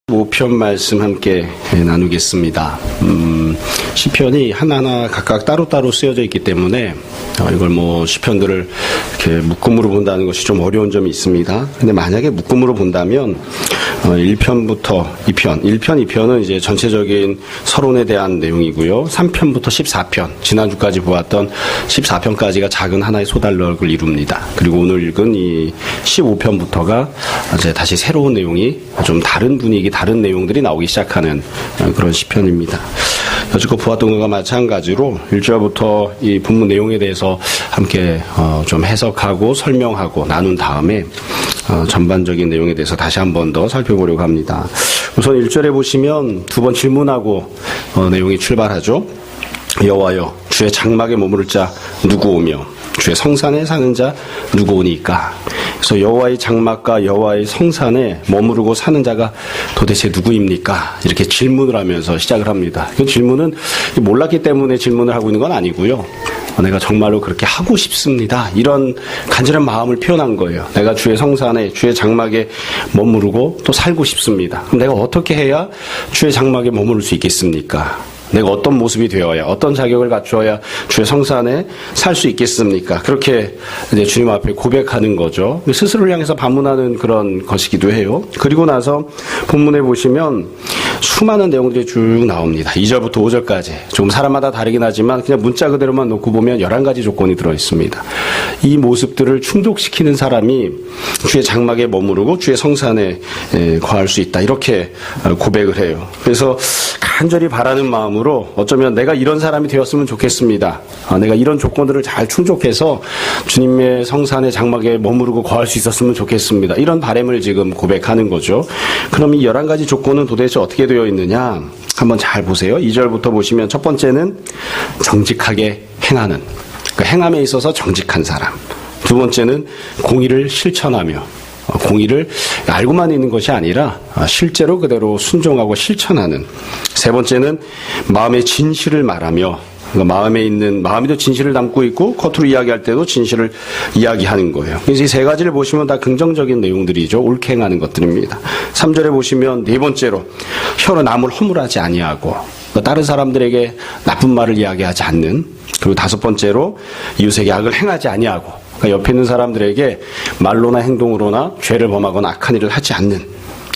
5편 말씀 함께 나누겠습니다. 시편이 하나하나 각각 따로따로 쓰여져 있기 때문에 이걸 시편들을 이렇게 묶음으로 본다는 것이 좀 어려운 점이 있습니다. 근데 만약에 묶음으로 본다면 1편부터 2편, 1편, 2편은 이제 전체적인 서론에 대한 내용이고요. 3편부터 14편, 지난주까지 보았던 14편까지가 작은 하나의 소달락을 이룹니다. 그리고 오늘 읽은 이 15편부터가 이제 다시 새로운 내용이 좀 다른 분위기, 다른 내용들이 나오기 시작하는 그런 시편입니다. 여지껏 보았던 것과 마찬가지로 1절부터 이 본문 내용에 대해서 함께 좀 해석하고 설명하고 나눈 다음에 전반적인 내용에 대해서 다시 한 번 더 살펴보려고 합니다. 우선 1절에 보시면 두 번 질문하고 내용이 출발하죠. 여호와여, 주의 장막에 머무를 자 누구 오며 주의 성산에 사는 자 누구 오니까. 그래서 여호와의 장막과 여호와의 성산에 머무르고 사는 자가 도대체 누구입니까? 이렇게 질문을 하면서 시작을 합니다. 그 질문은 몰랐기 때문에 질문을 하고 있는 건 아니고요. 내가 정말로 그렇게 하고 싶습니다. 이런 간절한 마음을 표현한 거예요. 내가 주의 성산에, 주의 장막에 머무르고 또 살고 싶습니다. 그럼 내가 어떻게 해야 주의 장막에 머무를 수 있겠습니까? 내가 어떤 모습이 되어야, 어떤 자격을 갖추어야 주의 성산에 살 수 있겠습니까? 그렇게 이제 주님 앞에 고백하는 거죠. 스스로를 향해서 반문하는 그런 것이기도 해요. 그리고 나서 본문에 보시면 수많은 내용들이 쭉 나옵니다. 2절부터 5절까지. 조금 사람마다 다르긴 하지만 그냥 문자 그대로만 놓고 보면 11가지 조건이 들어있습니다. 이 모습들을 충족시키는 사람이 주의 장막에 머무르고 주의 성산에 거할 수 있다. 이렇게 고백을 해요. 그래서 간절히 바라는 마음으로 어쩌면 내가 이런 사람이 되었으면 좋겠습니다. 내가 이런 조건들을 잘 충족해서 주님의 성산의 장막에 머무르고 거할 수 있었으면 좋겠습니다. 이런 바람을 지금 고백하는 거죠. 그럼 이 11가지 조건은 도대체 어떻게 되어 있느냐? 한번 잘 보세요. 2절부터 보시면 첫 번째는 정직하게 행하는, 그러니까 행함에 있어서 정직한 사람. 두 번째는 공의를 실천하며, 공의를 알고만 있는 것이 아니라 실제로 그대로 순종하고 실천하는. 세 번째는 마음의 진실을 말하며, 그러니까 마음에도 진실을 담고 있고 겉으로 이야기할 때도 진실을 이야기하는 거예요. 그래서 이 세 가지를 보시면 다 긍정적인 내용들이죠. 옳게 행하는 것들입니다. 3절에 보시면 네 번째로 혀로 남을 허물하지 아니하고, 다른 사람들에게 나쁜 말을 이야기하지 않는. 그리고 다섯 번째로 이웃에게 악을 행하지 아니하고, 그러니까 옆에 있는 사람들에게 말로나 행동으로나 죄를 범하거나 악한 일을 하지 않는.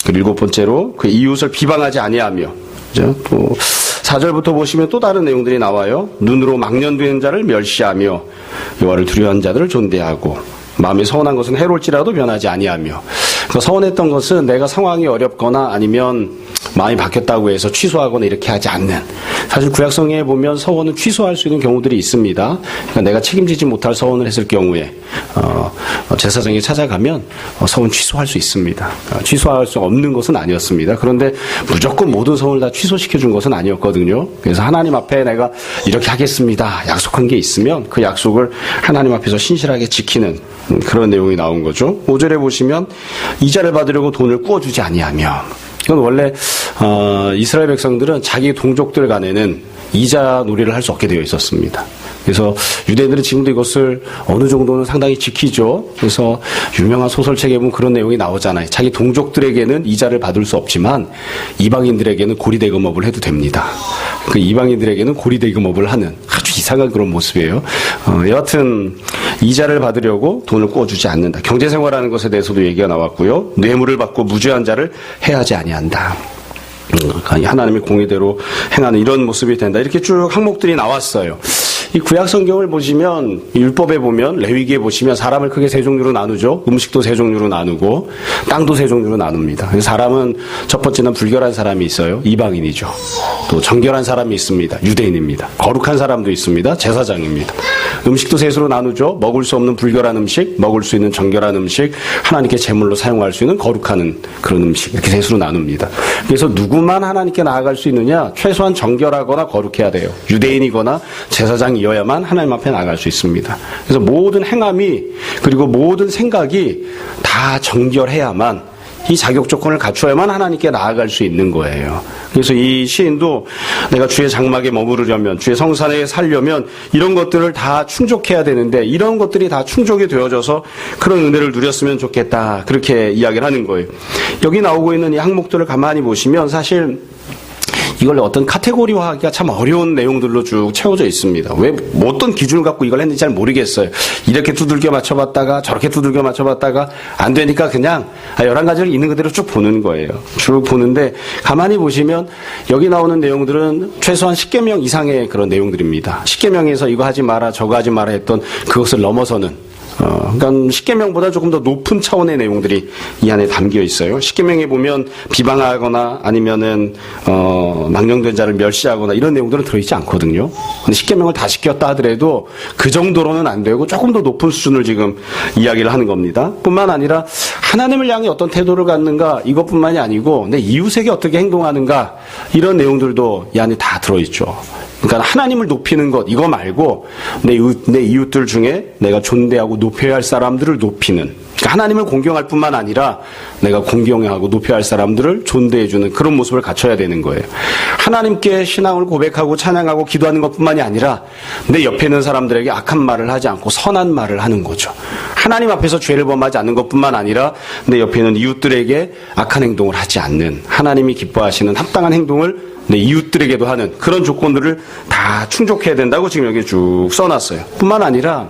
그리고 일곱 번째로 그 이웃을 비방하지 아니하며, 그죠? 또 4절부터 보시면 또 다른 내용들이 나와요. 눈으로 망령되는 자를 멸시하며 여호와를 두려워하는 자들을 존대하고, 마음이 서운한 것은 해로울지라도 변하지 아니하며. 그러니까 서운했던 것은 내가 상황이 어렵거나 아니면 마음이 바뀌었다고 해서 취소하거나 이렇게 하지 않는. 사실 구약성경에 보면 서원은 취소할 수 있는 경우들이 있습니다. 그러니까 내가 책임지지 못할 서원을 했을 경우에 제사장이 찾아가면 서원 취소할 수 있습니다. 취소할 수 없는 것은 아니었습니다. 그런데 무조건 모든 서원을 다 취소시켜 준 것은 아니었거든요. 그래서 하나님 앞에 내가 이렇게 하겠습니다, 약속한 게 있으면 그 약속을 하나님 앞에서 신실하게 지키는 그런 내용이 나온 거죠. 5절에 보시면 이자를 받으려고 돈을 꾸어주지 아니하며. 이건 원래 이스라엘 백성들은 자기 동족들 간에는 이자 놀이를 할 수 없게 되어 있었습니다. 그래서 유대인들은 지금도 이것을 어느 정도는 상당히 지키죠. 그래서 유명한 소설책에 보면 그런 내용이 나오잖아요. 자기 동족들에게는 이자를 받을 수 없지만 이방인들에게는 고리대금업을 해도 됩니다. 그 이방인들에게는 고리대금업을 하는 아주 이상한 그런 모습이에요. 여하튼 이자를 받으려고 돈을 꾸어주지 않는다. 경제생활하는 것에 대해서도 얘기가 나왔고요. 뇌물을 받고 무죄한 자를 해하지 아니한다. 하나님의 공의대로 행하는 이런 모습이 된다. 이렇게 쭉 항목들이 나왔어요. 이 구약 성경을 보시면, 율법에 보면, 레위기에 보시면 사람을 크게 세 종류로 나누죠. 음식도 세 종류로 나누고 땅도 세 종류로 나눕니다. 사람은 첫 번째는 불결한 사람이 있어요. 이방인이죠. 또 정결한 사람이 있습니다. 유대인입니다. 거룩한 사람도 있습니다. 제사장입니다. 음식도 셋으로 나누죠. 먹을 수 없는 불결한 음식, 먹을 수 있는 정결한 음식, 하나님께 제물로 사용할 수 있는 거룩한 그런 음식, 이렇게 셋으로 나눕니다. 그래서 누구만 하나님께 나아갈 수 있느냐? 최소한 정결하거나 거룩해야 돼요. 유대인이거나 제사장이어야만 하나님 앞에 나아갈 수 있습니다. 그래서 모든 행함이, 그리고 모든 생각이 다 정결해야만 이 자격 조건을 갖춰야만 하나님께 나아갈 수 있는 거예요. 그래서 이 시인도 내가 주의 장막에 머무르려면, 주의 성산에 살려면 이런 것들을 다 충족해야 되는데 이런 것들이 다 충족이 되어져서 그런 은혜를 누렸으면 좋겠다. 그렇게 이야기를 하는 거예요. 여기 나오고 있는 이 항목들을 가만히 보시면 사실 이걸 어떤 카테고리화하기가 참 어려운 내용들로 쭉 채워져 있습니다. 왜 어떤 기준을 갖고 이걸 했는지 잘 모르겠어요. 이렇게 두들겨 맞춰봤다가 저렇게 두들겨 맞춰봤다가 안 되니까 그냥 11가지를 있는 그대로 쭉 보는 거예요. 쭉 보는데 가만히 보시면 여기 나오는 내용들은 최소한 10계명 이상의 그런 내용들입니다. 10계명에서 이거 하지 마라 저거 하지 마라 했던 그것을 넘어서는 그러니까 10계명보다 조금 더 높은 차원의 내용들이 이 안에 담겨 있어요. 10계명에 보면 비방하거나 아니면은 망령된 자를 멸시하거나 이런 내용들은 들어있지 않거든요. 근데 10계명을 다 지켰다 하더라도 그 정도로는 안 되고 조금 더 높은 수준을 지금 이야기를 하는 겁니다. 뿐만 아니라 하나님을 향해 어떤 태도를 갖는가 이것뿐만이 아니고 내 이웃에게 어떻게 행동하는가 이런 내용들도 이 안에 다 들어있죠. 그러니까 하나님을 높이는 것 이거 말고 내 이웃들 중에 내가 존대하고 높여야 할 사람들을 높이는, 그러니까 하나님을 공경할 뿐만 아니라 내가 공경하고 높여야 할 사람들을 존대해주는 그런 모습을 갖춰야 되는 거예요. 하나님께 신앙을 고백하고 찬양하고 기도하는 것뿐만이 아니라 내 옆에 있는 사람들에게 악한 말을 하지 않고 선한 말을 하는 거죠. 하나님 앞에서 죄를 범하지 않는 것뿐만 아니라 내 옆에 있는 이웃들에게 악한 행동을 하지 않는, 하나님이 기뻐하시는 합당한 행동을 내 이웃들에게도 하는 그런 조건들을 다 충족해야 된다고 지금 여기 쭉 써놨어요. 뿐만 아니라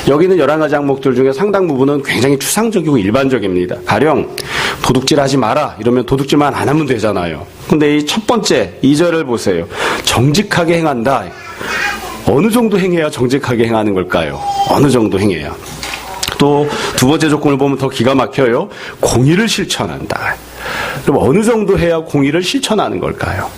여기 있는 11가지 항목들 중에 상당 부분은 굉장히 추상적이고 일반적입니다. 가령 도둑질하지 마라 이러면 도둑질만 안 하면 되잖아요. 근데 이 첫 번째 2절을 보세요. 정직하게 행한다. 어느 정도 행해야 정직하게 행하는 걸까요? 어느 정도 행해야. 또 두 번째 조건을 보면 더 기가 막혀요. 공의를 실천한다. 그럼 어느 정도 해야 공의를 실천하는 걸까요?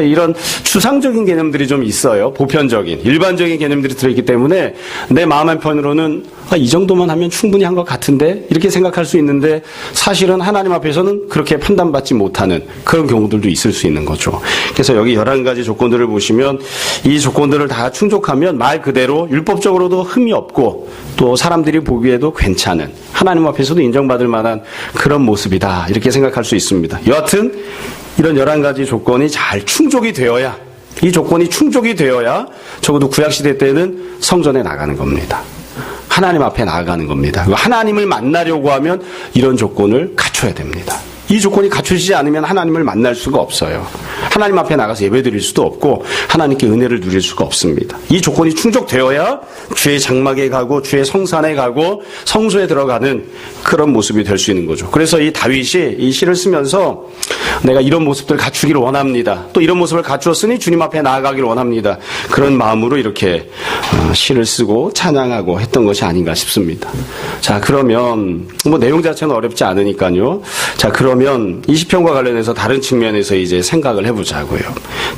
이런 추상적인 개념들이 좀 있어요. 보편적인, 일반적인 개념들이 들어있기 때문에 내 마음 한편으로는 이 정도만 하면 충분히 한 것 같은데 이렇게 생각할 수 있는데 사실은 하나님 앞에서는 그렇게 판단받지 못하는 그런 경우들도 있을 수 있는 거죠. 그래서 여기 11가지 조건들을 보시면 이 조건들을 다 충족하면 말 그대로 율법적으로도 흠이 없고 또 사람들이 보기에도 괜찮은, 하나님 앞에서도 인정받을 만한 그런 모습이다 이렇게 생각할 수 있습니다. 여하튼 이런 11가지 조건이 잘 충족이 되어야, 이 조건이 충족이 되어야 적어도 구약시대 때는 성전에 나가는 겁니다. 하나님 앞에 나아가는 겁니다. 하나님을 만나려고 하면 이런 조건을 갖춰야 됩니다. 이 조건이 갖춰지지 않으면 하나님을 만날 수가 없어요. 하나님 앞에 나가서 예배드릴 수도 없고 하나님께 은혜를 누릴 수가 없습니다. 이 조건이 충족되어야 주의 장막에 가고 주의 성산에 가고 성소에 들어가는 그런 모습이 될 수 있는 거죠. 그래서 이 다윗이 이 시를 쓰면서 내가 이런 모습들을 갖추기를 원합니다. 또 이런 모습을 갖추었으니 주님 앞에 나아가기를 원합니다. 그런 마음으로 이렇게 시를 쓰고 찬양하고 했던 것이 아닌가 싶습니다. 자, 그러면 뭐 내용 자체는 어렵지 않으니까요. 자, 그러면 이 시편과 관련해서 다른 측면에서 이제 생각을 해보자고요.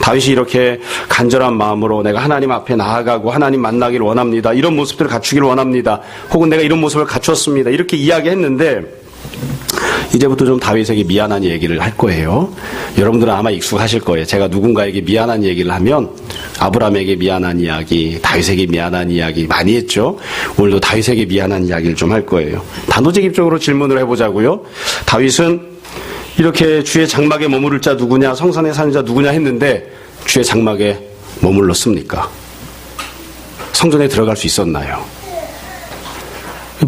다윗이 이렇게 간절한 마음으로 내가 하나님 앞에 나아가고 하나님 만나기를 원합니다. 이런 모습들을 갖추기를 원합니다. 혹은 내가 이런 모습을 갖추었습니다. 이렇게 이야기했는데 이제부터 좀 다윗에게 미안한 얘기를 할 거예요. 여러분들은 아마 익숙하실 거예요. 제가 누군가에게 미안한 얘기를 하면 아브라함에게 미안한 이야기, 다윗에게 미안한 이야기 많이 했죠. 오늘도 다윗에게 미안한 이야기를 좀 할 거예요. 단도직입적으로 질문을 해보자고요. 다윗은 이렇게 주의 장막에 머무를 자 누구냐, 성산에 사는 자 누구냐 했는데 주의 장막에 머물렀습니까? 성전에 들어갈 수 있었나요?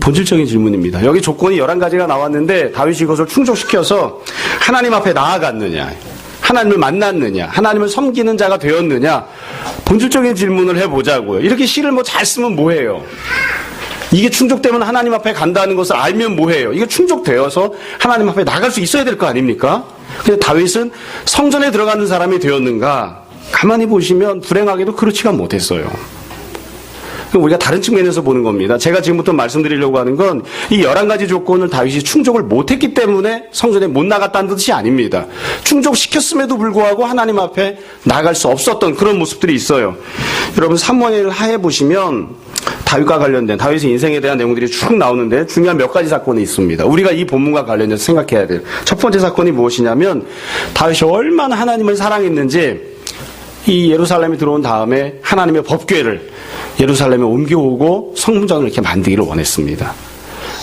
본질적인 질문입니다. 여기 조건이 11가지가 나왔는데 다윗이 이것을 충족시켜서 하나님 앞에 나아갔느냐, 하나님을 만났느냐, 하나님을 섬기는 자가 되었느냐, 본질적인 질문을 해보자고요. 이렇게 시를 뭐 잘 쓰면 뭐해요? 이게 충족되면 하나님 앞에 간다는 것을 알면 뭐해요? 이게 충족되어서 하나님 앞에 나갈 수 있어야 될 거 아닙니까? 근데 다윗은 성전에 들어가는 사람이 되었는가? 가만히 보시면 불행하게도 그렇지가 못했어요. 우리가 다른 측면에서 보는 겁니다. 제가 지금부터 말씀드리려고 하는 건 이 11가지 조건을 다윗이 충족을 못했기 때문에 성전에 못 나갔다는 뜻이 아닙니다. 충족시켰음에도 불구하고 하나님 앞에 나갈 수 없었던 그런 모습들이 있어요. 여러분 사무엘 하에 보시면 다윗과 관련된 다윗의 인생에 대한 내용들이 쭉 나오는데 중요한 몇 가지 사건이 있습니다. 우리가 이 본문과 관련해서 생각해야 돼요. 첫 번째 사건이 무엇이냐면 다윗이 얼마나 하나님을 사랑했는지 이 예루살렘에 들어온 다음에 하나님의 법궤를 예루살렘에 옮겨오고 성문전을 이렇게 만들기를 원했습니다.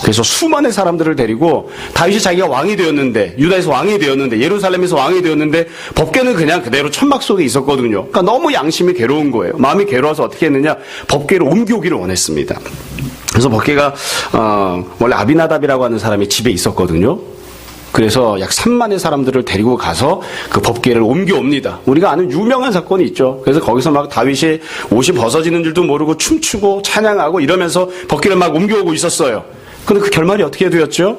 그래서 수많은 사람들을 데리고 다윗이 자기가 왕이 되었는데, 유다에서 왕이 되었는데, 예루살렘에서 왕이 되었는데 법궤는 그냥 그대로 천막 속에 있었거든요. 그러니까 너무 양심이 괴로운 거예요. 마음이 괴로워서 어떻게 했느냐, 법궤를 옮겨오기를 원했습니다. 그래서 법궤가 원래 아비나답이라고 하는 사람이 집에 있었거든요. 그래서 약 3만의 사람들을 데리고 가서 그 법궤를 옮겨옵니다. 우리가 아는 유명한 사건이 있죠. 그래서 거기서 막 다윗이 옷이 벗어지는 줄도 모르고 춤추고 찬양하고 이러면서 법궤를 막 옮겨오고 있었어요. 근데 그 결말이 어떻게 되었죠?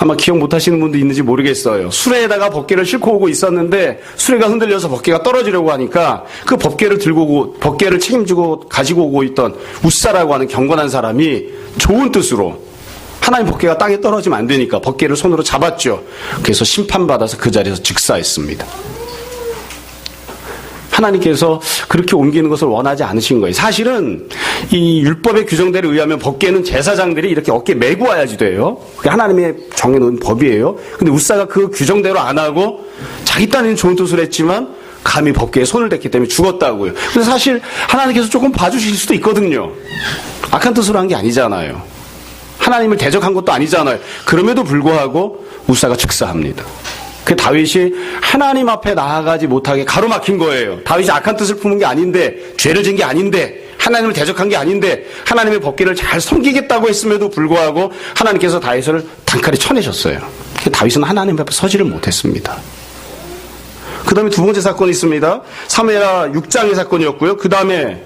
아마 기억 못하시는 분도 있는지 모르겠어요. 수레에다가 법궤를 싣고 오고 있었는데 수레가 흔들려서 법궤가 떨어지려고 하니까 그 법궤를 들고 오고 법궤를 책임지고 가지고 오고 있던 웃사라고 하는 경건한 사람이 좋은 뜻으로 하나님 법궤가 땅에 떨어지면 안 되니까 법궤를 손으로 잡았죠. 그래서 심판받아서 그 자리에서 즉사했습니다. 하나님께서 그렇게 옮기는 것을 원하지 않으신 거예요. 사실은 이 율법의 규정대로 의하면 법궤는 제사장들이 이렇게 어깨에 메고 와야지 돼요. 그게 하나님의 정해놓은 법이에요. 근데 웃사가 그 규정대로 안 하고 자기 딴에는 좋은 뜻을 했지만 감히 법궤에 손을 댔기 때문에 죽었다고요. 그래서 사실 하나님께서 조금 봐주실 수도 있거든요. 악한 뜻으로 한 게 아니잖아요. 하나님을 대적한 것도 아니잖아요. 그럼에도 불구하고 웃사가 즉사합니다. 그 다윗이 하나님 앞에 나아가지 못하게 가로막힌 거예요. 다윗이 악한 뜻을 품은 게 아닌데, 죄를 진 게 아닌데, 하나님을 대적한 게 아닌데 하나님의 법궤를 잘 섬기겠다고 했음에도 불구하고 하나님께서 다윗을 단칼에 쳐내셨어요. 다윗은 하나님 앞에 서지를 못했습니다. 그 다음에 두 번째 사건이 있습니다. 사무엘하 6장의 사건이었고요. 그 다음에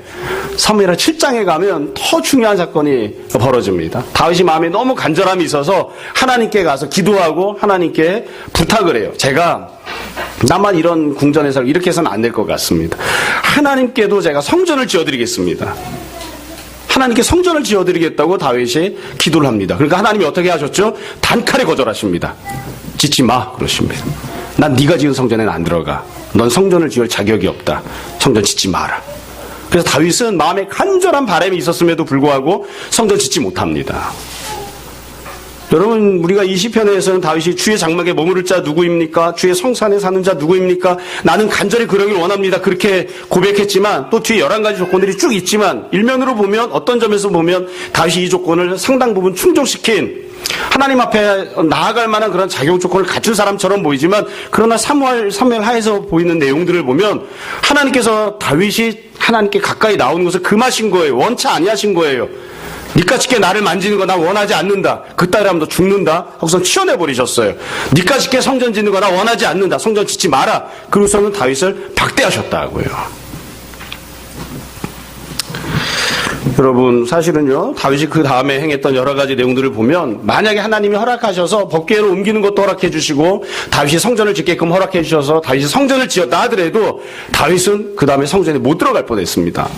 사무엘하 7장에 가면 더 중요한 사건이 벌어집니다. 다윗이 마음에 너무 간절함이 있어서 하나님께 가서 기도하고 하나님께 부탁을 해요. 제가 나만 이런 궁전에서 이렇게 해서는 안 될 것 같습니다. 하나님께도 제가 성전을 지어드리겠습니다. 하나님께 성전을 지어드리겠다고 다윗이 기도를 합니다. 그러니까 하나님이 어떻게 하셨죠? 단칼에 거절하십니다. 짓지 마 그러십니다. 난 네가 지은 성전에는 안 들어가. 넌 성전을 지을 자격이 없다. 성전 짓지 마라. 그래서 다윗은 마음에 간절한 바람이 있었음에도 불구하고 성전 짓지 못합니다. 여러분, 우리가 이 시편에서는 다윗이 주의 장막에 머무를 자 누구입니까? 주의 성산에 사는 자 누구입니까? 나는 간절히 그러길 원합니다. 그렇게 고백했지만 또 뒤에 11가지 조건들이 쭉 있지만 일면으로 보면 어떤 점에서 보면 다윗이 이 조건을 상당 부분 충족시킨 하나님 앞에 나아갈 만한 그런 자격 조건을 갖춘 사람처럼 보이지만 그러나 사무엘 하에서 보이는 내용들을 보면 하나님께서 다윗이 하나님께 가까이 나오는 것을 금하신 거예요. 원치 아니하신 거예요. 니까짓게 나를 만지는 거 나 원하지 않는다. 그따위 하면 너 죽는다. 하고서 치워내버리셨어요. 니까짓게 성전 짓는 거 나 원하지 않는다. 성전 짓지 마라. 그러고서는 다윗을 박대하셨다고요. 여러분, 사실은요, 다윗이 그 다음에 행했던 여러 가지 내용들을 보면 만약에 하나님이 허락하셔서 법궤를 옮기는 것도 허락해 주시고 다윗이 성전을 짓게끔 허락해 주셔서 다윗이 성전을 지었다 하더라도 다윗은 그 다음에 성전에 못 들어갈 뻔했습니다.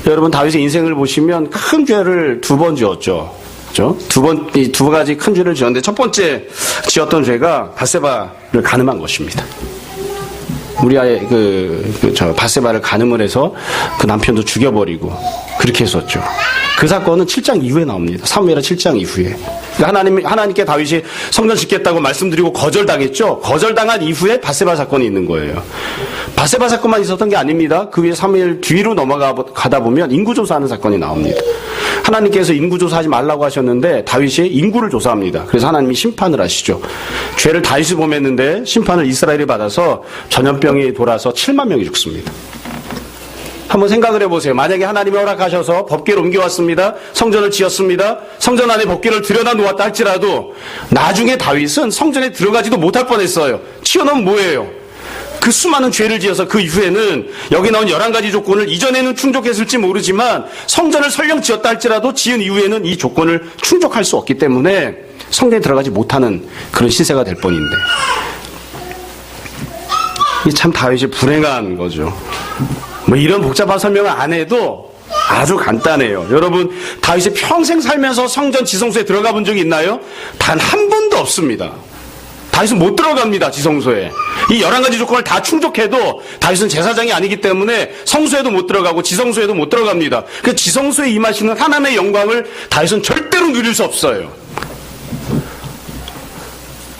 여러분, 다윗의 인생을 보시면 큰 죄를 2번 지었죠. 그렇죠? 이 두 가지 큰 죄를 지었는데 첫 번째 지었던 죄가 밧세바를 간음한 것입니다. 우리아의 밧세바를 간음을 해서 그 남편도 죽여버리고 그렇게 했었죠. 그 사건은 7장 이후에 나옵니다. 사무엘하 7장 이후에. 그러니까 하나님께 다윗이 성전 짓겠다고 말씀드리고 거절당했죠. 거절당한 이후에 밧세바 사건이 있는 거예요. 밧세바 사건만 있었던 게 아닙니다. 그 위에 사무엘 뒤로 넘어가다 보면 인구조사하는 사건이 나옵니다. 하나님께서 인구조사하지 말라고 하셨는데 다윗이 인구를 조사합니다. 그래서 하나님이 심판을 하시죠. 죄를 다윗이 범했는데 심판을 이스라엘이 받아서 전염병이 돌아서 7만 명이 죽습니다. 한번 생각을 해보세요. 만약에 하나님이 허락하셔서 법궤를 옮겨왔습니다. 성전을 지었습니다. 성전 안에 법궤를 들여다 놓았다 할지라도 나중에 다윗은 성전에 들어가지도 못할 뻔했어요. 치워놓으면 뭐예요? 그 수많은 죄를 지어서 그 이후에는 여기 나온 11가지 조건을 이전에는 충족했을지 모르지만 성전을 설령 지었다 할지라도 지은 이후에는 이 조건을 충족할 수 없기 때문에 성전에 들어가지 못하는 그런 시세가 될 뻔인데 이 참 다윗이 불행한 거죠. 뭐 이런 복잡한 설명을 안 해도 아주 간단해요. 여러분, 다윗이 평생 살면서 성전 지성소에 들어가 본 적이 있나요? 단 한 번도 없습니다. 다윗은 못 들어갑니다. 지성소에. 이 11가지 조건을 다 충족해도 다윗은 제사장이 아니기 때문에 성소에도 못 들어가고 지성소에도 못 들어갑니다. 그 지성소에 임하시는 하나님의 영광을 다윗은 절대로 누릴 수 없어요.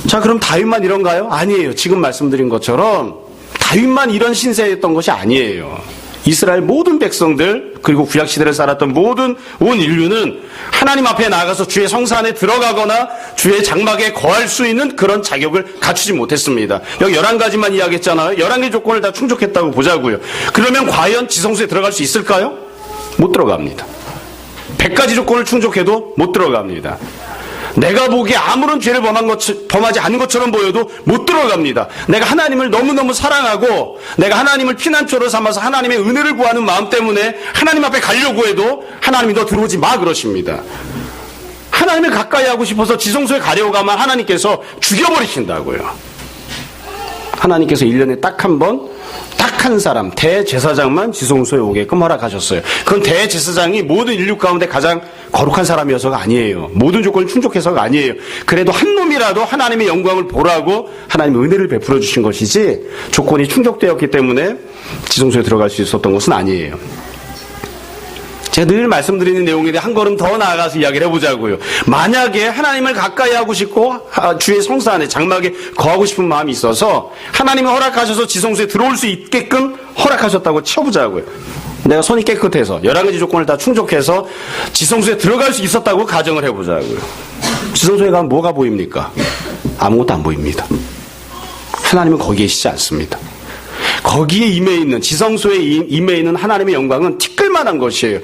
자, 그럼 다윗만 이런가요? 아니에요. 지금 말씀드린 것처럼 다윗만 이런 신세였던 것이 아니에요. 이스라엘 모든 백성들 그리고 구약시대를 살았던 모든 온 인류는 하나님 앞에 나아가서 주의 성사 안에 들어가거나 주의 장막에 거할 수 있는 그런 자격을 갖추지 못했습니다. 여기 11가지만 이야기했잖아요. 11개 조건을 다 충족했다고 보자고요. 그러면 과연 지성소에 들어갈 수 있을까요? 못 들어갑니다. 100가지 조건을 충족해도 못 들어갑니다. 내가 보기에 아무런 죄를 범하지 않은 것처럼 보여도 못 들어갑니다. 내가 하나님을 너무너무 사랑하고 내가 하나님을 피난처로 삼아서 하나님의 은혜를 구하는 마음 때문에 하나님 앞에 가려고 해도 하나님이 너 들어오지 마 그러십니다. 하나님을 가까이 하고 싶어서 지성소에 가려고 가면 하나님께서 죽여버리신다고요. 하나님께서 1년에 딱 한 번 딱 한 사람 대제사장만 지성소에 오게끔 허락하셨어요. 그건 대제사장이 모든 인류 가운데 가장 거룩한 사람이어서가 아니에요. 모든 조건을 충족해서가 아니에요. 그래도 한 놈이라도 하나님의 영광을 보라고 하나님의 은혜를 베풀어 주신 것이지 조건이 충족되었기 때문에 지성소에 들어갈 수 있었던 것은 아니에요. 제가 늘 말씀드리는 내용인데 한 걸음 더 나아가서 이야기를 해보자고요. 만약에 하나님을 가까이 하고 싶고 주의 성사 안에 장막에 거하고 싶은 마음이 있어서 하나님이 허락하셔서 지성소에 들어올 수 있게끔 허락하셨다고 쳐보자고요. 내가 손이 깨끗해서 11가지 조건을 다 충족해서 지성소에 들어갈 수 있었다고 가정을 해보자고요. 지성소에 가면 뭐가 보입니까? 아무것도 안 보입니다. 하나님은 거기 계시지 않습니다. 거기에 임해 있는 지성소에 임해 있는 하나님의 영광은 티끌만한 것이에요.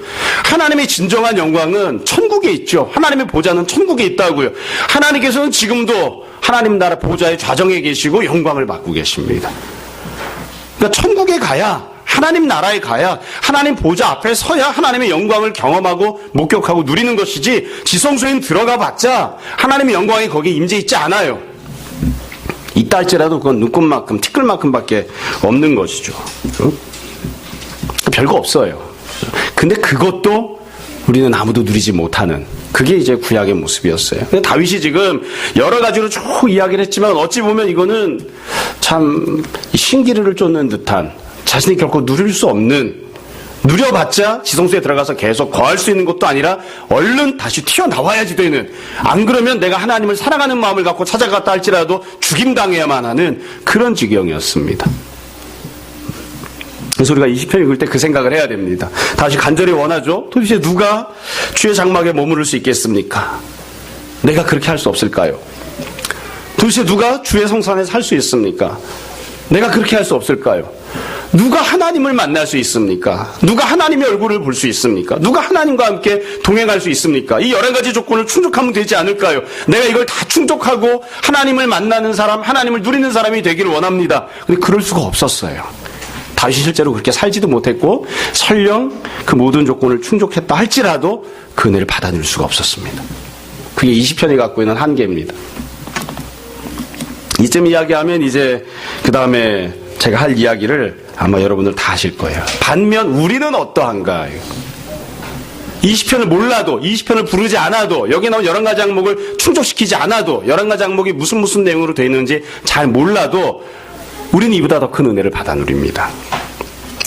하나님의 진정한 영광은 천국에 있죠. 하나님의 보좌는 천국에 있다고요. 하나님께서는 지금도 하나님 나라 보좌의 좌정에 계시고 영광을 받고 계십니다. 그러니까 천국에 가야 하나님 나라에 가야 하나님 보좌 앞에 서야 하나님의 영광을 경험하고 목격하고 누리는 것이지 지성소에 들어가 봤자 하나님의 영광이 거기에 임재 있지 않아요. 있다 할지라도 그건 눈곱만큼 티끌만큼밖에 없는 것이죠. 별거 없어요. 근데 그것도 우리는 아무도 누리지 못하는 그게 이제 구약의 모습이었어요. 근데 다윗이 지금 여러 가지로 쭉 이야기를 했지만 어찌 보면 이거는 참 신기루를 쫓는 듯한 자신이 결코 누릴 수 없는 누려봤자 지성소에 들어가서 계속 거할 수 있는 것도 아니라 얼른 다시 튀어나와야지 되는 안 그러면 내가 하나님을 사랑하는 마음을 갖고 찾아갔다 할지라도 죽임당해야만 하는 그런 지경이었습니다. 그래서 우리가 20편 읽을 때 그 생각을 해야 됩니다. 다시 간절히 원하죠. 도대체 누가 주의 장막에 머무를 수 있겠습니까? 내가 그렇게 할 수 없을까요? 도대체 누가 주의 성산에 살 수 있습니까? 내가 그렇게 할 수 없을까요? 누가 하나님을 만날 수 있습니까? 누가 하나님의 얼굴을 볼 수 있습니까? 누가 하나님과 함께 동행할 수 있습니까? 이 11가지 조건을 충족하면 되지 않을까요? 내가 이걸 다 충족하고 하나님을 만나는 사람, 하나님을 누리는 사람이 되기를 원합니다. 근데 그럴 수가 없었어요. 다윗이 실제로 그렇게 살지도 못했고 설령 그 모든 조건을 충족했다 할지라도 그 은혜를 받아낼 수가 없었습니다. 그게 20편이 갖고 있는 한계입니다. 이쯤 이야기하면 이제 그 다음에 제가 할 이야기를 아마 여러분들 다 아실 거예요. 반면 우리는 어떠한가? 20편을 몰라도 20편을 부르지 않아도 여기 나온 11가지 항목을 충족시키지 않아도 11가지 항목이 무슨 내용으로 되어 있는지 잘 몰라도 우리는 이보다 더 큰 은혜를 받아 누립니다.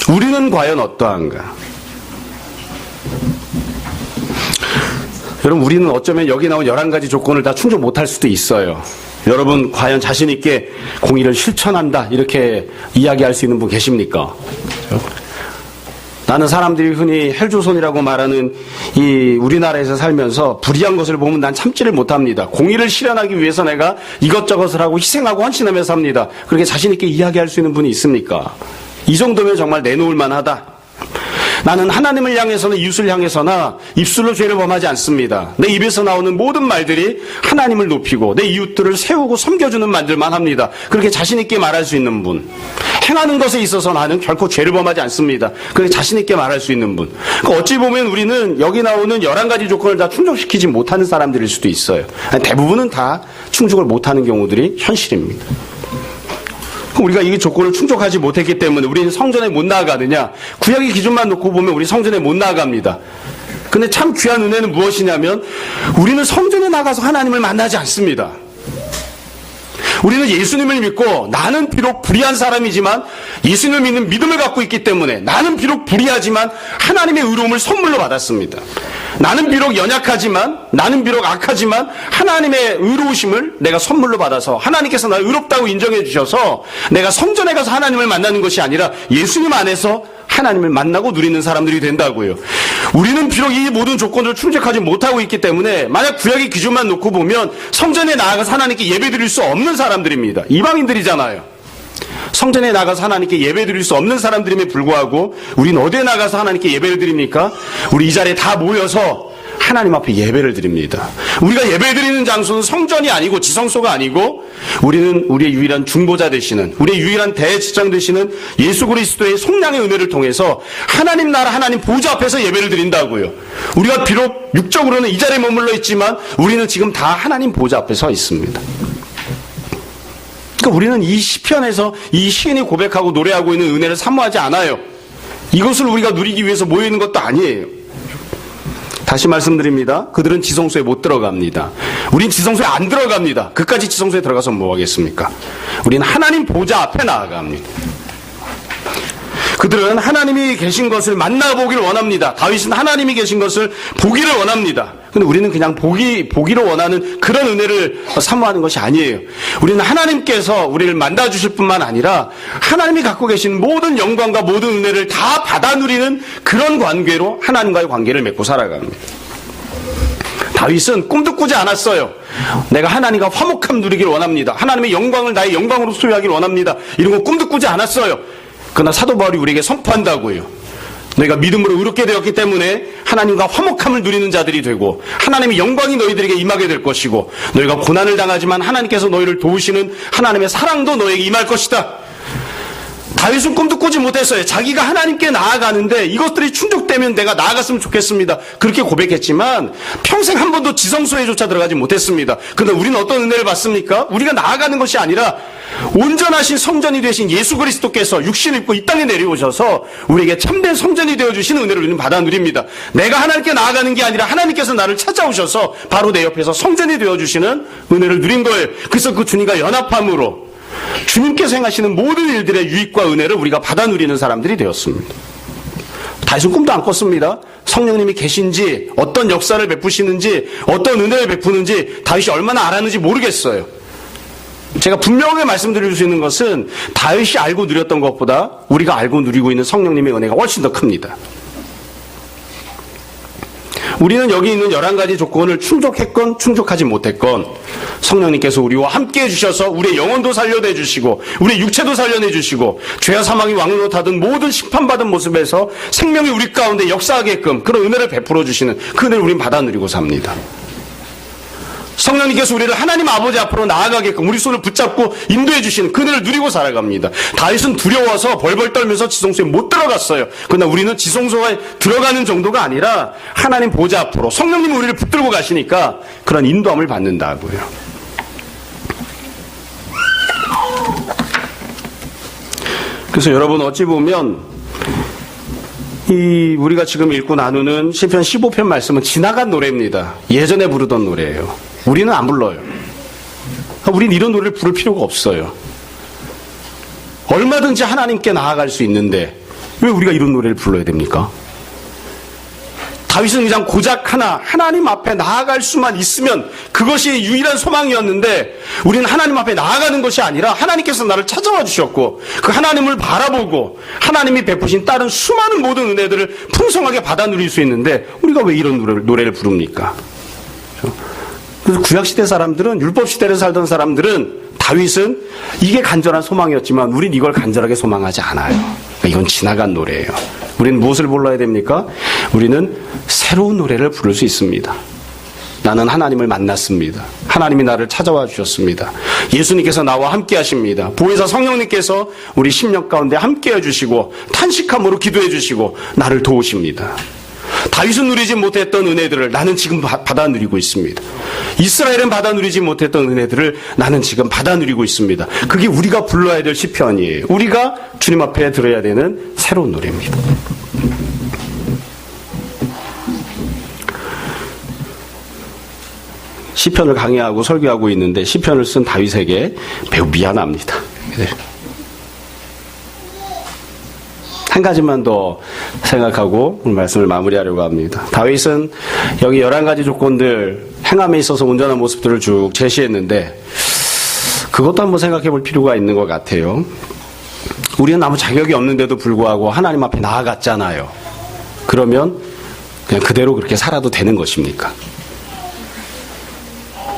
우리는 과연 어떠한가? 여러분 우리는 어쩌면 여기 나온 11가지 조건을 다 충족 못할 수도 있어요. 여러분 과연 자신 있게 공의를 실천한다 이렇게 이야기할 수 있는 분 계십니까? 나는 사람들이 흔히 헬조선이라고 말하는 이 우리나라에서 살면서 불의한 것을 보면 난 참지를 못합니다. 공의를 실현하기 위해서 내가 이것저것을 하고 희생하고 헌신하면서 삽니다. 그렇게 자신 있게 이야기할 수 있는 분이 있습니까? 이 정도면 정말 내놓을 만하다. 나는 하나님을 향해서는 이웃을 향해서나 입술로 죄를 범하지 않습니다. 내 입에서 나오는 모든 말들이 하나님을 높이고 내 이웃들을 세우고 섬겨주는 말들만 합니다. 그렇게 자신 있게 말할 수 있는 분. 행하는 것에 있어서 나는 결코 죄를 범하지 않습니다. 그렇게 자신 있게 말할 수 있는 분. 그러니까 어찌 보면 우리는 여기 나오는 11가지 조건을 다 충족시키지 못하는 사람들일 수도 있어요. 대부분은 다 충족을 못하는 경우들이 현실입니다. 우리가 이 조건을 충족하지 못했기 때문에 우리는 성전에 못 나아가느냐? 구약의 기준만 놓고 보면 우리 성전에 못 나아갑니다. 근데 참 귀한 은혜는 무엇이냐면 우리는 성전에 나가서 하나님을 만나지 않습니다. 우리는 예수님을 믿고 나는 비록 불의한 사람이지만 예수님을 믿는 믿음을 갖고 있기 때문에 나는 비록 불의하지만 하나님의 의로움을 선물로 받았습니다. 나는 비록 연약하지만, 나는 비록 악하지만 하나님의 의로우심을 내가 선물로 받아서 하나님께서 나를 의롭다고 인정해 주셔서 내가 성전에 가서 하나님을 만나는 것이 아니라 예수님 안에서 하나님을 만나고 누리는 사람들이 된다고요. 우리는 비록 이 모든 조건을 충족하지 못하고 있기 때문에 만약 구약의 기준만 놓고 보면 성전에 나아가서 하나님께 예배드릴 수 없는 사람들입니다. 이방인들이잖아요. 성전에 나가서 하나님께 예배드릴 수 없는 사람들임에 불구하고 우리는 어디에 나가서 하나님께 예배를 드립니까? 우리 이 자리에 다 모여서 하나님 앞에 예배를 드립니다. 우리가 예배드리는 장소는 성전이 아니고 지성소가 아니고 우리는 우리의 유일한 중보자 되시는, 우리의 유일한 대제사장 되시는 예수 그리스도의 속량의 은혜를 통해서 하나님 나라 하나님 보좌 앞에서 예배를 드린다고요. 우리가 비록 육적으로는 이 자리에 머물러 있지만 우리는 지금 다 하나님 보좌 앞에 서 있습니다. 그러니까 우리는 이 시편에서 이 시인이 고백하고 노래하고 있는 은혜를 사모하지 않아요. 이것을 우리가 누리기 위해서 모여 있는 것도 아니에요. 다시 말씀드립니다. 그들은 지성소에 못 들어갑니다. 우린 지성소에 안 들어갑니다. 그까지 지성소에 들어가서 뭐 하겠습니까? 우리는 하나님 보좌 앞에 나아갑니다. 그들은 하나님이 계신 것을 만나보기를 원합니다. 다윗은 하나님이 계신 것을 보기를 원합니다. 근데 우리는 그냥 보기를 원하는 그런 은혜를 사모하는 것이 아니에요. 우리는 하나님께서 우리를 만나주실 뿐만 아니라 하나님이 갖고 계신 모든 영광과 모든 은혜를 다 받아 누리는 그런 관계로 하나님과의 관계를 맺고 살아갑니다. 다윗은 꿈도 꾸지 않았어요. 내가 하나님과 화목함 누리기를 원합니다. 하나님의 영광을 나의 영광으로 소유하기를 원합니다. 이런 거 꿈도 꾸지 않았어요. 그러나 사도 바울이 우리에게 선포한다고요. 너희가 믿음으로 의롭게 되었기 때문에 하나님과 화목함을 누리는 자들이 되고 하나님의 영광이 너희들에게 임하게 될 것이고 너희가 고난을 당하지만 하나님께서 너희를 도우시는 하나님의 사랑도 너희에게 임할 것이다. 다윗은 꿈도 꾸지 못했어요. 자기가 하나님께 나아가는데 이것들이 충족되면 내가 나아갔으면 좋겠습니다. 그렇게 고백했지만 평생 한 번도 지성소에조차 들어가지 못했습니다. 그런데 우리는 어떤 은혜를 받습니까? 우리가 나아가는 것이 아니라 온전하신 성전이 되신 예수 그리스도께서 육신을 입고 이 땅에 내려오셔서 우리에게 참된 성전이 되어주시는 은혜를 우리는 받아 누립니다. 내가 하나님께 나아가는 게 아니라 하나님께서 나를 찾아오셔서 바로 내 옆에서 성전이 되어주시는 은혜를 누린 거예요. 그래서 그 주님과 연합함으로 주님께서 행하시는 모든 일들의 유익과 은혜를 우리가 받아 누리는 사람들이 되었습니다. 다윗은 꿈도 안 꿨습니다. 성령님이 계신지, 어떤 역사를 베푸시는지, 어떤 은혜를 베푸는지 다윗이 얼마나 알았는지 모르겠어요. 제가 분명하게 말씀드릴 수 있는 것은 다윗이 알고 누렸던 것보다 우리가 알고 누리고 있는 성령님의 은혜가 훨씬 더 큽니다. 우리는 여기 있는 11가지 조건을 충족했건 충족하지 못했건 성령님께서 우리와 함께 해주셔서 우리의 영혼도 살려내 주시고 우리의 육체도 살려내 주시고 죄와 사망이 왕으로 타던 모든 심판받은 모습에서 생명이 우리 가운데 역사하게끔 그런 은혜를 베풀어 주시는 그 은혜를 우린 받아 누리고 삽니다. 성령님께서 우리를 하나님 아버지 앞으로 나아가게끔 우리 손을 붙잡고 인도해 주시는 그 은혜를 누리고 살아갑니다. 다윗은 두려워서 벌벌 떨면서 지성소에 못 들어갔어요. 그러나 우리는 지성소에 들어가는 정도가 아니라 하나님 보좌 앞으로 성령님이 우리를 붙들고 가시니까 그런 인도함을 받는다고요. 그래서 여러분 어찌 보면 우리가 지금 읽고 나누는 시편 15편 말씀은 지나간 노래입니다. 예전에 부르던 노래예요. 우리는 안 불러요. 우리는 이런 노래를 부를 필요가 없어요. 얼마든지 하나님께 나아갈 수 있는데 왜 우리가 이런 노래를 불러야 됩니까? 다윗은 그냥 고작 하나님 앞에 나아갈 수만 있으면 그것이 유일한 소망이었는데 우리는 하나님 앞에 나아가는 것이 아니라 하나님께서 나를 찾아와 주셨고 그 하나님을 바라보고 하나님이 베푸신 다른 수많은 모든 은혜들을 풍성하게 받아 누릴 수 있는데 우리가 왜 이런 노래를 부릅니까? 그래서 구약시대 사람들은, 율법시대를 살던 사람들은 다윗은 이게 간절한 소망이었지만 우린 이걸 간절하게 소망하지 않아요. 이건 지나간 노래예요. 우리는 무엇을 불러야 됩니까? 우리는 새로운 노래를 부를 수 있습니다. 나는 하나님을 만났습니다. 하나님이 나를 찾아와 주셨습니다. 예수님께서 나와 함께 하십니다. 보혜사 성령님께서 우리 심령 가운데 함께 해주시고 탄식함으로 기도해 주시고 나를 도우십니다. 다윗은 누리지 못했던 은혜들을 나는 지금 받아 누리고 있습니다. 이스라엘은 받아 누리지 못했던 은혜들을 나는 지금 받아 누리고 있습니다. 그게 우리가 불러야 될 시편이에요. 우리가 주님 앞에 들어야 되는 새로운 노래입니다. 시편을 강의하고 설교하고 있는데 시편을 쓴 다윗에게 매우 미안합니다. 한 가지만 더 생각하고 오늘 말씀을 마무리하려고 합니다. 다윗은 여기 11가지 조건들 행함에 있어서 온전한 모습들을 쭉 제시했는데 그것도 한번 생각해 볼 필요가 있는 것 같아요. 우리는 아무 자격이 없는데도 불구하고 하나님 앞에 나아갔잖아요. 그러면 그냥 그대로 그렇게 살아도 되는 것입니까?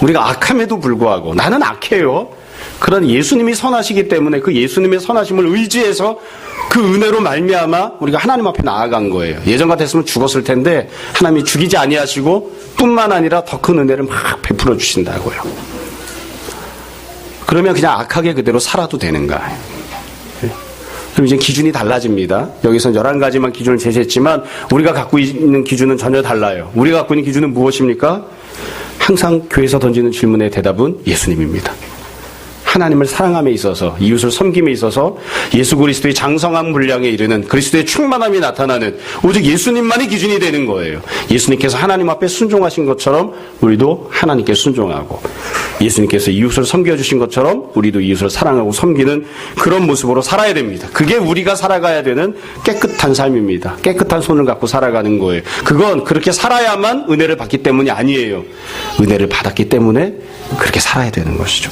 우리가 악함에도 불구하고 나는 악해요. 그런 예수님이 선하시기 때문에 그 예수님의 선하심을 의지해서 그 은혜로 말미암아 우리가 하나님 앞에 나아간 거예요. 예전 같았으면 죽었을 텐데 하나님이 죽이지 아니하시고 뿐만 아니라 더 큰 은혜를 막 베풀어 주신다고요. 그러면 그냥 악하게 그대로 살아도 되는가? 그럼 이제 기준이 달라집니다. 여기서 11가지만 기준을 제시했지만 우리가 갖고 있는 기준은 전혀 달라요. 우리가 갖고 있는 기준은 무엇입니까? 항상 교회에서 던지는 질문의 대답은 예수님입니다. 하나님을 사랑함에 있어서, 이웃을 섬김에 있어서 예수 그리스도의 장성한 분량에 이르는 그리스도의 충만함이 나타나는 오직 예수님만이 기준이 되는 거예요. 예수님께서 하나님 앞에 순종하신 것처럼 우리도 하나님께 순종하고, 예수님께서 이웃을 섬겨주신 것처럼 우리도 이웃을 사랑하고 섬기는 그런 모습으로 살아야 됩니다. 그게 우리가 살아가야 되는 깨끗한 삶입니다. 깨끗한 손을 갖고 살아가는 거예요. 그건 그렇게 살아야만 은혜를 받기 때문이 아니에요. 은혜를 받았기 때문에 그렇게 살아야 되는 것이죠.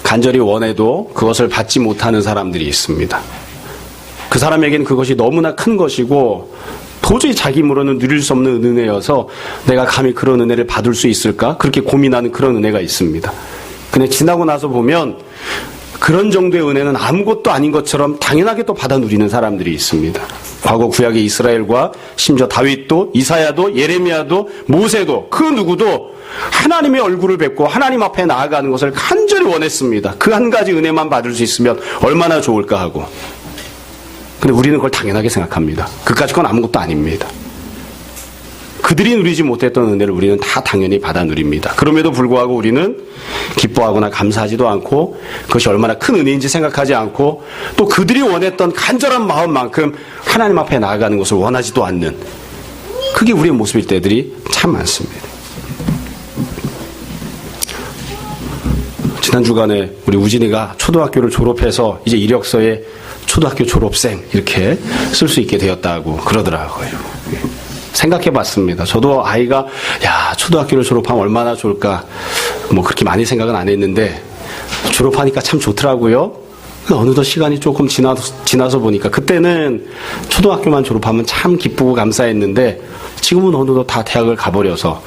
간절히 원해도 그것을 받지 못하는 사람들이 있습니다. 그 사람에게는 그것이 너무나 큰 것이고 도저히 자기 힘으로는 누릴 수 없는 은혜여서 내가 감히 그런 은혜를 받을 수 있을까? 그렇게 고민하는 그런 은혜가 있습니다. 근데 지나고 나서 보면 그런 정도의 은혜는 아무것도 아닌 것처럼 당연하게 또 받아 누리는 사람들이 있습니다. 과거 구약의 이스라엘과 심지어 다윗도, 이사야도, 예레미야도, 모세도 그 누구도 하나님의 얼굴을 뵙고 하나님 앞에 나아가는 것을 간절히 원했습니다. 그 한 가지 은혜만 받을 수 있으면 얼마나 좋을까 하고. 근데 우리는 그걸 당연하게 생각합니다. 그까짓 건 아무것도 아닙니다. 그들이 누리지 못했던 은혜를 우리는 다 당연히 받아 누립니다. 그럼에도 불구하고 우리는 기뻐하거나 감사하지도 않고 그것이 얼마나 큰 은혜인지 생각하지 않고 또 그들이 원했던 간절한 마음만큼 하나님 앞에 나아가는 것을 원하지도 않는, 그게 우리의 모습일 때들이 참 많습니다. 지난 주간에 우리 우진이가 초등학교를 졸업해서 이제 이력서에 초등학교 졸업생 이렇게 쓸 수 있게 되었다고 그러더라고요. 생각해 봤습니다. 저도 아이가 초등학교를 졸업하면 얼마나 좋을까 뭐 그렇게 많이 생각은 안 했는데 졸업하니까 참 좋더라고요. 어느덧 시간이 조금 지나서 보니까 그때는 초등학교만 졸업하면 참 기쁘고 감사했는데 지금은 어느덧 다 대학을 가버려서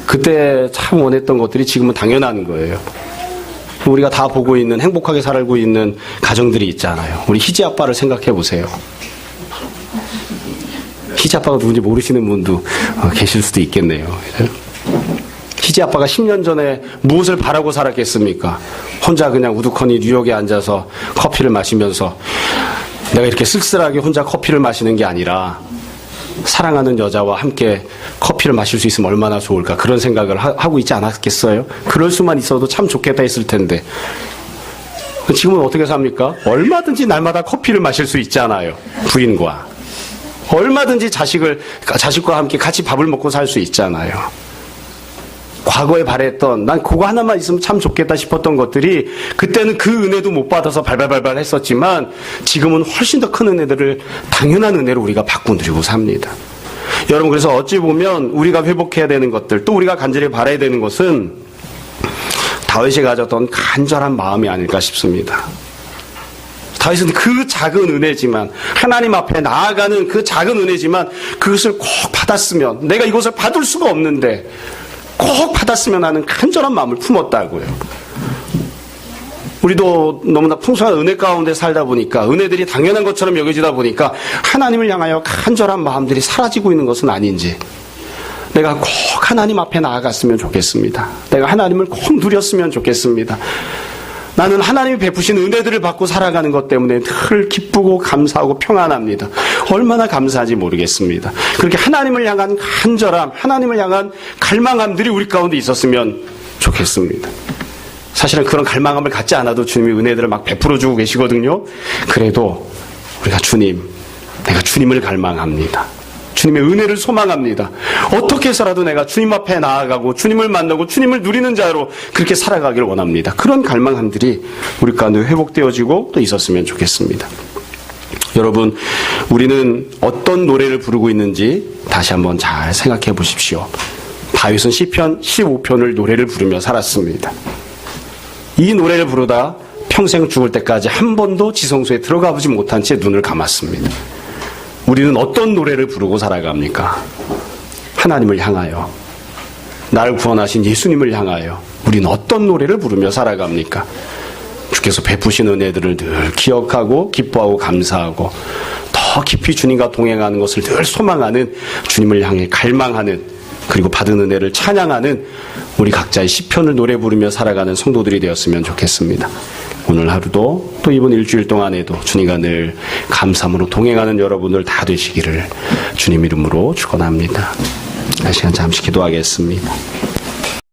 그때 참 원했던 것들이 지금은 당연한 거예요. 우리가 다 보고 있는, 행복하게 살고 있는 가정들이 있잖아요. 우리 희지 아빠를 생각해 보세요. 희지 아빠가 누군지 모르시는 분도 계실 수도 있겠네요. 희지 아빠가 10년 전에 무엇을 바라고 살았겠습니까? 혼자 그냥 우두커니 뉴욕에 앉아서 커피를 마시면서 내가 이렇게 쓸쓸하게 혼자 커피를 마시는 게 아니라 사랑하는 여자와 함께 커피를 마실 수 있으면 얼마나 좋을까, 그런 생각을 하고 있지 않았겠어요? 그럴 수만 있어도 참 좋겠다 했을 텐데 지금은 어떻게 삽니까? 얼마든지 날마다 커피를 마실 수 있잖아요. 부인과 얼마든지 자식과 함께 같이 밥을 먹고 살 수 있잖아요. 과거에 바랬던, 난 그거 하나만 있으면 참 좋겠다 싶었던 것들이 그때는 그 은혜도 못 받아서 발발발발 했었지만 지금은 훨씬 더 큰 은혜들을 당연한 은혜로 우리가 받고 누리고 삽니다. 여러분, 그래서 어찌 보면 우리가 회복해야 되는 것들, 또 우리가 간절히 바라야 되는 것은 다윗이 가졌던 간절한 마음이 아닐까 싶습니다. 다윗은 그 작은 은혜지만, 하나님 앞에 나아가는 그 작은 은혜지만 그것을 꼭 받았으면, 내가 이것을 받을 수가 없는데 꼭 받았으면 하는 간절한 마음을 품었다고요. 우리도 너무나 풍성한 은혜 가운데 살다 보니까, 은혜들이 당연한 것처럼 여겨지다 보니까 하나님을 향하여 간절한 마음들이 사라지고 있는 것은 아닌지, 내가 꼭 하나님 앞에 나아갔으면 좋겠습니다. 내가 하나님을 꼭 누렸으면 좋겠습니다. 나는 하나님이 베푸신 은혜들을 받고 살아가는 것 때문에 늘 기쁘고 감사하고 평안합니다. 얼마나 감사한지 모르겠습니다. 그렇게 하나님을 향한 간절함, 하나님을 향한 갈망함들이 우리 가운데 있었으면 좋겠습니다. 사실은 그런 갈망함을 갖지 않아도 주님이 은혜들을 막 베풀어 주고 계시거든요. 그래도 우리가 내가 주님을 갈망합니다. 주님의 은혜를 소망합니다. 어떻게 해서라도 내가 주님 앞에 나아가고 주님을 만나고 주님을 누리는 자로 그렇게 살아가기를 원합니다. 그런 갈망함들이 우리 가운데 회복되어지고 또 있었으면 좋겠습니다. 여러분, 우리는 어떤 노래를 부르고 있는지 다시 한번 잘 생각해 보십시오. 다윗은 시편 15편을 노래를 부르며 살았습니다. 이 노래를 부르다 평생 죽을 때까지 한 번도 지성소에 들어가 보지 못한 채 눈을 감았습니다. 우리는 어떤 노래를 부르고 살아갑니까? 하나님을 향하여, 나를 구원하신 예수님을 향하여 우리는 어떤 노래를 부르며 살아갑니까? 주께서 베푸신 은혜들을 늘 기억하고 기뻐하고 감사하고 더 깊이 주님과 동행하는 것을 늘 소망하는, 주님을 향해 갈망하는, 그리고 받은 은혜를 찬양하는 우리 각자의 시편을 노래 부르며 살아가는 성도들이 되었으면 좋겠습니다. 오늘 하루도 또 이번 일주일 동안에도 주님과 늘 감사함으로 동행하는 여러분들 다 되시기를 주님 이름으로 축원합니다. 이 시간 잠시 기도하겠습니다.